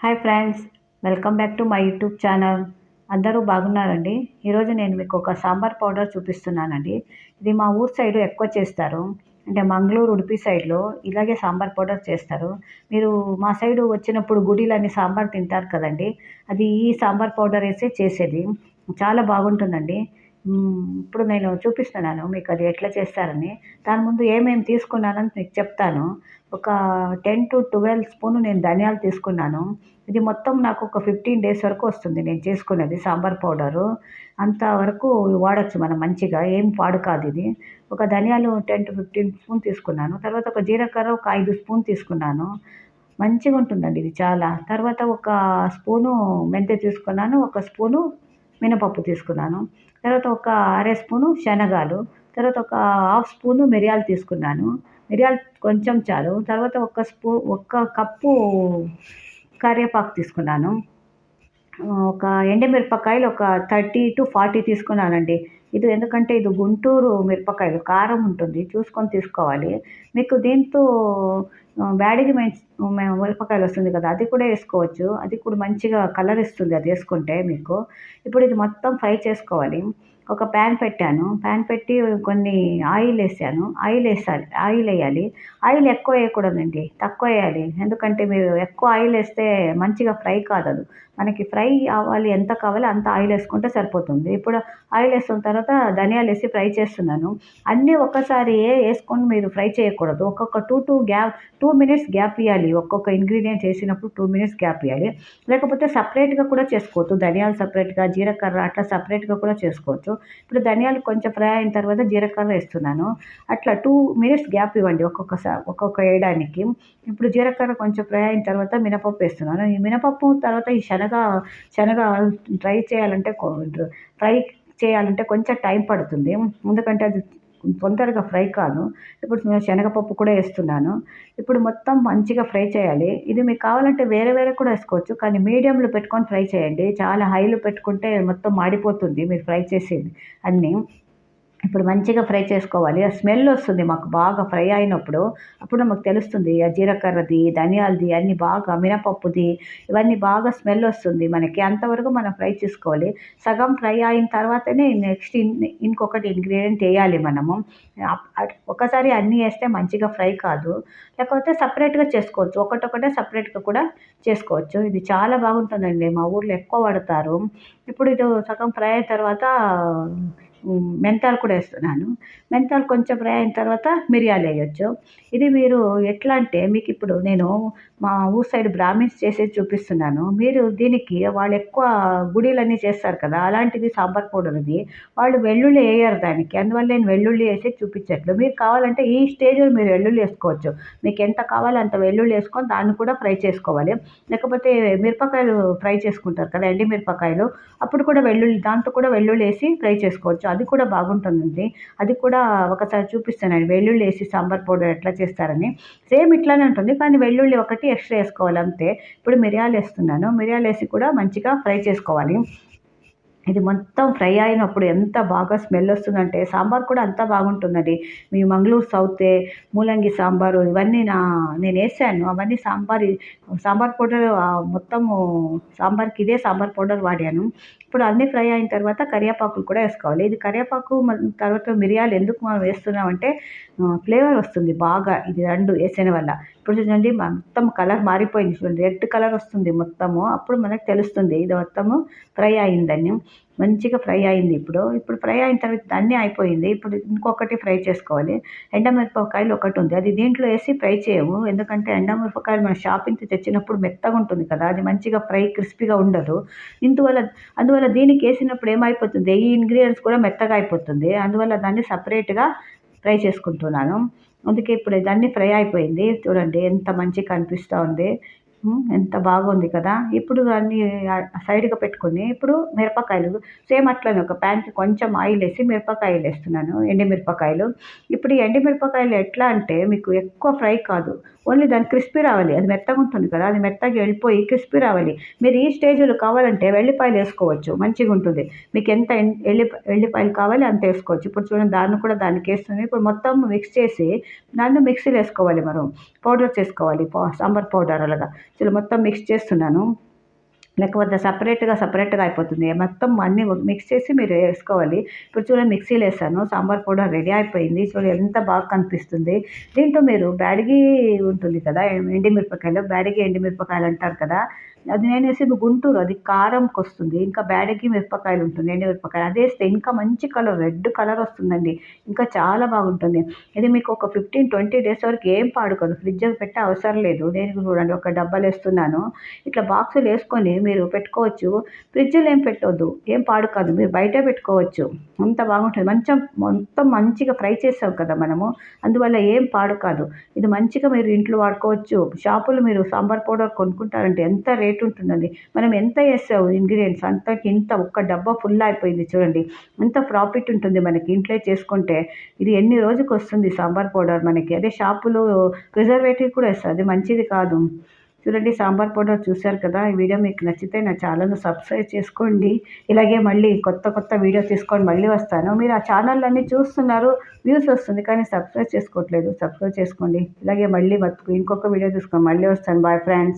Hi friends, welcome back to my YouTube channel. అందరూ బాగున్నారండి. ఈరోజు నేను మీకు ఒక సాంబార్ పౌడర్ చూపిస్తున్నానండి. ఇది మా ఊరు సైడు ఎక్కువ చేస్తారు. అంటే మంగళూరు, ఉడిపి సైడ్లో ఇలాగే సాంబార్ పౌడర్ చేస్తారు. మీరు మా సైడు వచ్చినప్పుడు గుడిలని సాంబార్ తింటారు కదండి, అది ఈ సాంబార్ పౌడర్ వేసి చేసేది. చాలా బాగుంటుందండి. ఇప్పుడు నేను చూపిస్తున్నాను మీకు అది ఎట్లా చేస్తారని. దాని ముందు ఏమేమి తీసుకున్నానని మీకు చెప్తాను. ఒక 10 to 12 స్పూను నేను ధనియాలు తీసుకున్నాను. ఇది మొత్తం నాకు ఒక 15 డేస్ వరకు వస్తుంది నేను చేసుకునేది సాంబార్ పౌడరు. అంతవరకు వాడొచ్చు మనం మంచిగా, ఏం పాడు కాదు ఇది. ఒక ధనియాలు 10 to 15 స్పూన్ తీసుకున్నాను. తర్వాత ఒక జీలకర్ర ఒక 5 స్పూన్ తీసుకున్నాను. మంచిగా ఉంటుందండి ఇది చాలా. తర్వాత ఒక స్పూను మెంతి తీసుకున్నాను. ఒక స్పూను మినపప్పు తీసుకున్నాను. తర్వాత ఒక అర స్పూను శనగాలు. తర్వాత ఒక హాఫ్ స్పూను మిరియాలు తీసుకున్నాను. మిరియాలు కొంచెం చాలు. తర్వాత ఒక కప్పు కరివేపాకు తీసుకున్నాను. ఒక ఎండుమిరపకాయలు ఒక 30 to 40 తీసుకున్నానండి. ఇది ఎందుకంటే ఇది గుంటూరు మిరపకాయలు కారం ఉంటుంది, చూసుకొని తీసుకోవాలి. మీకు దీంతో బ్యాడిగి మిరపకాయలు వస్తుంది కదా, అది కూడా వేసుకోవచ్చు. అది కూడా మంచిగా కలర్ ఇస్తుంది అది వేసుకుంటే మీకు. ఇప్పుడు ఇది మొత్తం ఫ్రై చేసుకోవాలి. ఒక ప్యాన్ పెట్టాను. ప్యాన్ పెట్టి కొన్ని ఆయిల్ వేసాను. ఆయిల్ వేయాలి. ఆయిల్ ఎక్కువ వేయకూడదండి, తక్కువ వేయాలి. ఎందుకంటే మీరు ఎక్కువ ఆయిల్ వేస్తే మంచిగా ఫ్రై కాదదు. మనకి ఫ్రై అవ్వాలి, ఎంత కావాలో అంత ఆయిల్ వేసుకుంటే సరిపోతుంది. ఇప్పుడు ఆయిల్ వేసుకున్న తర్వాత ధనియాలు వేసి ఫ్రై చేస్తున్నాను. అన్నీ ఒక్కసారి వేసుకొని మీరు ఫ్రై చేయకూడదు. ఒక్కొక్క 2 మినిట్స్ గ్యాప్ ఇవ్వాలి. ఒక్కొక్క ఇంగ్రీడియంట్ వేసినప్పుడు 2 మినిట్స్ గ్యాప్ ఇవ్వాలి. లేకపోతే సపరేట్గా కూడా చేసుకోవచ్చు. ధనియాలు సపరేట్గా, జీలకర్ర అట్లా సపరేట్గా కూడా చేసుకోవచ్చు. ఇప్పుడు ధనియాలు కొంచెం ఫ్రై అయిన తర్వాత జీలకర్ర వేస్తున్నాను. అట్లా 2 మినిట్స్ గ్యాప్ ఇవ్వండి ఒక్కొక్క వేయడానికి. ఇప్పుడు జీలకర్ర కొంచెం ఫ్రై అయిన తర్వాత మినపప్పు వేస్తున్నాను. ఈ మినపప్పు తర్వాత ఈ శనగ ఫ్రై చేయాలంటే కొంచెం టైం పడుతుంది. ఎందుకంటే అది తొందరగా ఫ్రై కాదు. ఇప్పుడు నేను శనగపప్పు కూడా వేస్తున్నాను. ఇప్పుడు మొత్తం మంచిగా ఫ్రై చేయాలి. ఇది మీకు కావాలంటే వేరే వేరే కూడా వేసుకోవచ్చు, కానీ మీడియంలో పెట్టుకొని ఫ్రై చేయండి. చాలా హైలో పెట్టుకుంటే మొత్తం మాడిపోతుంది మీరు ఫ్రై చేసేది అన్నీ. ఇప్పుడు మంచిగా ఫ్రై చేసుకోవాలి. ఆ స్మెల్ వస్తుంది మాకు బాగా ఫ్రై అయినప్పుడు. అప్పుడు మాకు తెలుస్తుంది ఆ జీలకర్రది, ధనియాలది అన్నీ బాగా, మినపప్పుది ఇవన్నీ బాగా స్మెల్ వస్తుంది మనకి. అంతవరకు మనం ఫ్రై చేసుకోవాలి. సగం ఫ్రై అయిన తర్వాతనే నెక్స్ట్ ఇంకొకటి ఇంగ్రీడియంట్ వేయాలి మనము. ఒకసారి అన్నీ వేస్తే మంచిగా ఫ్రై కాదు. లేకపోతే సపరేట్గా చేసుకోవచ్చు. ఒకటొకటే సపరేట్గా కూడా చేసుకోవచ్చు. ఇది చాలా బాగుంటుందండి, మా ఊర్లో ఎక్కువ వాడతారు. ఇప్పుడు ఇది సగం ఫ్రై అయిన తర్వాత మెంతాలు కూడా వేస్తున్నాను. మెంతాలు కొంచెం ఫ్రై అయిన తర్వాత మిరియాలు వేయొచ్చు. ఇది మీరు ఎట్లా అంటే, మీకు ఇప్పుడు నేను మా ఊరు సైడ్ బ్రాహ్మిన్స్ చేసేది చూపిస్తున్నాను. మీరు దీనికి వాళ్ళు ఎక్కువ గుడిలన్నీ చేస్తారు కదా, అలాంటిది సాంబార్ పౌడర్ ఇది. వాళ్ళు వెల్లుల్లి వేయరు దానికి, అందువల్ల నేను వెల్లుల్లి వేసి చూపించట్లేదు. మీరు కావాలంటే ఈ స్టేజ్లో మీరు వెల్లుల్లి వేసుకోవచ్చు. మీకు ఎంత కావాలో అంత వెల్లుల్లి వేసుకొని దాన్ని కూడా ఫ్రై చేసుకోవాలి. లేకపోతే మిరపకాయలు ఫ్రై చేసుకుంటారు కదా, ఎండి మిరపకాయలు, అప్పుడు కూడా దాంతో కూడా వెల్లుల్లి వేసి ఫ్రై చేసుకోవచ్చు. అది కూడా బాగుంటుందండి. అది కూడా ఒకసారి చూపిస్తానండి, వెల్లుల్లి వేసి సాంబార్ పౌడర్ ఎట్లా చేస్తారని. సేమ్ ఇట్లానే ఉంటుంది, కానీ వెల్లుల్లి ఒకటి ఎక్స్ట్రా వేసుకోవాలి అంతే. ఇప్పుడు మిరియాలు వేస్తున్నాను. మిరియాలు వేసి కూడా మంచిగా ఫ్రై చేసుకోవాలి. ఇది మొత్తం ఫ్రై అయినప్పుడు ఎంత బాగా స్మెల్ వస్తుందంటే సాంబార్ కూడా అంత బాగుంటుందండి. మీ మంగళూరు సౌతే ముల్లంగి సాంబారు ఇవన్నీ నేను వేసాను. అవన్నీ సాంబార్ పౌడర్ మొత్తము సాంబార్కి ఇదే సాంబార్ పౌడర్ వాడాను. ఇప్పుడు అన్నీ ఫ్రై అయిన తర్వాత కరివేపాకులు కూడా వేసుకోవాలి. ఇది కరివేపాకు తర్వాత మిరియాలు ఎందుకు మనం వేస్తున్నామంటే ఫ్లేవర్ వస్తుంది బాగా, ఇది 2 వేసిన వల్ల. ఇప్పుడు చూడండి మొత్తం కలర్ మారిపోయింది, చూడండి రెడ్ కలర్ వస్తుంది మొత్తము. అప్పుడు మనకు తెలుస్తుంది ఇది మొత్తము ఫ్రై అయిందని. మంచిగా ఫ్రై అయింది. ఇప్పుడు ఫ్రై అయిన తర్వాత అన్నీ అయిపోయింది. ఇప్పుడు ఇంకొకటి ఫ్రై చేసుకోవాలి. ఎండమిరపకాయలు ఒకటి ఉంది, అది దీంట్లో వేసి ఫ్రై చేయము. ఎందుకంటే ఎండమిరపకాయలు మనం షాప్ నుంచి తెచ్చినప్పుడు మెత్తగా ఉంటుంది కదా, అది మంచిగా ఫ్రై క్రిస్పీగా ఉండదు. అందువల్ల దీనికి వేసినప్పుడు ఏమైపోతుంది, ఈ ఇంగ్రీడియంట్స్ కూడా మెత్తగా అయిపోతుంది. అందువల్ల దాన్ని సపరేట్గా ఫ్రై చేసుకుంటున్నాను. అందుకే ఇప్పుడు ఇదన్నీ ఫ్రై అయిపోయింది. చూడండి ఎంత మంచిగా కనిపిస్తూ ఉంది, ఎంత బాగుంది కదా. ఇప్పుడు దాన్ని సైడ్గా పెట్టుకొని ఇప్పుడు మిరపకాయలు సేమ్ అట్లనే ఒక ప్యాన్కి కొంచెం ఆయిల్ వేసి మిరపకాయలు వేస్తున్నాను, ఎండుమిరపకాయలు. ఇప్పుడు ఈ ఎండుమిరపకాయలు ఎట్లా అంటే మీకు ఎక్కువ ఫ్రై కాదు, ఓన్లీ దాన్ని క్రిస్పీ రావాలి. అది మెత్తగా ఉంటుంది కదా, అది మెత్తగా వెళ్ళిపోయి క్రిస్పీ రావాలి. మీరు ఈ స్టేజ్లో కావాలంటే వెల్లిపాయలు వేసుకోవచ్చు, మంచిగా ఉంటుంది. మీకు ఎంత ఎల్లిపాయలు కావాలి అంత వేసుకోవచ్చు. ఇప్పుడు చూడండి దాన్ని కూడా దానికి వేస్తున్నాను. ఇప్పుడు మొత్తం మిక్స్ చేసి దాన్ని మిక్సీలో వేసుకోవాలి, మనం పౌడర్ చేసుకోవాలి, సాంబార్ పౌడర్ అలాగా. మొత్తం మిక్స్ చేస్తున్నాను. లేకపోతే సపరేట్‌గా అయిపోతుంది. మొత్తం అన్నీ మిక్స్ చేసి మీరు వేసుకోవాలి. ఇప్పుడు చూడండి మిక్సీలో ఏసాను. సాంబార్ పౌడర్ రెడీ అయిపోయింది. చూడు ఎంత బాగా కనిపిస్తుంది. దీంట్లో మీరు బ్యాడగి ఉంటుంది కదా! ఎండుమిరపకాయలు, బ్యాడగి ఎండుమిరపకాయలు అంటారు కదా! అది నేనేసింది గుంటూరు. అది కారంకొస్తుంది. ఇంకా బ్యాడగి మిరపకాయలు ఉంటుంది. ఎండుమిరపకాయలు అదేస్తే ఇంకా మంచి కలర్ రెడ్ కలర్ వస్తుందండి. ఇంకా చాలా బాగుంటుంది. ఇది మీకు ఒక 15, 20 డేస్ వరకు ఏం పాడుకోదు. ఫ్రిడ్జ్‌లో పెట్టే అవసరం లేదు. నేను చూడండి ఒక డబ్బాలో ఏస్తున్నాను. ఇట్లా బాక్సులో ఏసుకొని మీరు పెట్టుకోవచ్చు. ఫ్రిడ్జ్‌లో ఏం పెట్టొద్దు. ఏం పాడు కాదు. మీరు బయటే పెట్టుకోవచ్చు. అంత బాగుంటుంది. మొత్తం మంచిగా ఫ్రై చేసాం కదా మనము. అందువల్ల ఏం పాడు కాదు. ఇది మంచిగా మీరు ఇంట్లో వాడుకోవచ్చు. షాపులో మీరు సాంబార్ పౌడర్ కొనుక్కుంటారంటే ఎంత రేట్ ఉంటుందండి. మనం ఎంత ఏసాము ఇంగ్రీడియెంట్స్ అంతకి ఇంత ఒక్క డబ్బా ఫుల్ అయిపోయింది చూడండి. ఎంత ప్రాఫిట్ ఉంటుంది మనకి ఇంట్లో చేసుకుంటే. ఇది ఎన్ని రోజుకొస్తుంది సాంబార్ పౌడర్ మనకి. అదే షాపులో ప్రిజర్వేటివ్ కూడా ఏస్తారు. అది మంచిది కాదు. చూడండి సాంబార్ పౌడర్ చూశారు కదా! ఈ వీడియో మీకు నచ్చితే నా ఛానల్‌ని సబ్స్క్రైబ్ చేసుకోండి. ఇలాగే మళ్ళీ కొత్త వీడియో తీసుకొని మళ్ళీ వస్తాను. మీరు ఆ ఛానల్‌లన్నీ చూస్తున్నారు, వ్యూస్ వస్తుంది కానీ సబ్స్క్రైబ్ చేసుకోవట్లేదు. సబ్స్క్రైబ్ చేసుకోండి. ఇలాగే మళ్ళీ ఇంకొక వీడియో తీసుకొని మళ్ళీ వస్తాను. Bye friends.